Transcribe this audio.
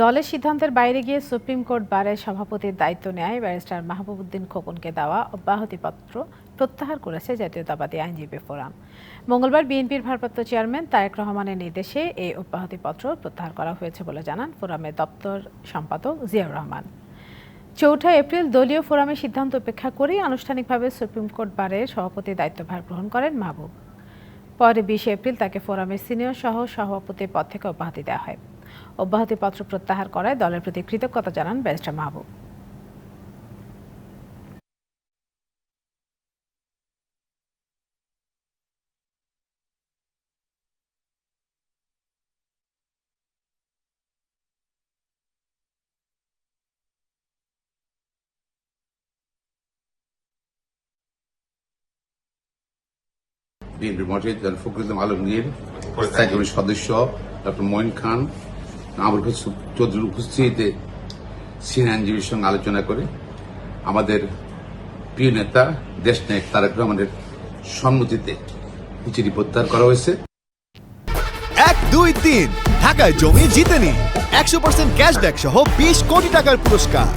দলের সিদ্ধান্তের বাইরে গিয়ে সুপ্রিম কোর্ট বারের সভাপতির দায়িত্ব নেয় ব্যারিস্টার মাহবুবউদ্দিন খোকনকে দেওয়া অব্যাহতিপত্র প্রত্যাহার করেছে জাতীয়তাবাদী আইনজীবী ফোরাম। মঙ্গলবার বিএনপির ভারপ্রাপ্ত চেয়ারম্যান তারেক রহমানের নির্দেশে এই অব্যাহতিপত্র প্রত্যাহার করা হয়েছে বলে জানান ফোরামের দপ্তর সম্পাদক জিয়াউর রহমান। ৪ এপ্রিল দলীয় ফোরামের সিদ্ধান্ত উপেক্ষা করেই আনুষ্ঠানিকভাবে সুপ্রিম কোর্ট বারের সভাপতির দায়িত্বভার গ্রহণ করেন মাহবুব। পরে ২০ এপ্রিল তাকে ফোরামের সিনিয়র সভাপতির পদ থেকে অব্যাহতি দেওয়া হয়। অব্যাহতিপত্র প্রত্যাহার করায় দলের প্রতি কৃতজ্ঞতা জানান ব্যারিস্টার মাহবুব। বিএনপির মহাসচিব জনাব ফখরুল ইসলাম আলমগীর, স্থায়ী কমিটির সদস্য ডক্টর মঈন খান, আবুল কাসেম চৌধুরীর উপস্থিতিতে সিনিয়র আইনজীবীর সঙ্গে আলোচনা করে আমাদের প্রিয় নেতা দেশনায়ক তারেক রহমানের সম্মতিতে চিঠি প্রত্যাহার করা হয়েছে। ১, ২, ৩ ঢাকায় জমি জিতে নিন ১০০% ক্যাশব্যাক সহ ২০ কোটি টাকার পুরস্কার।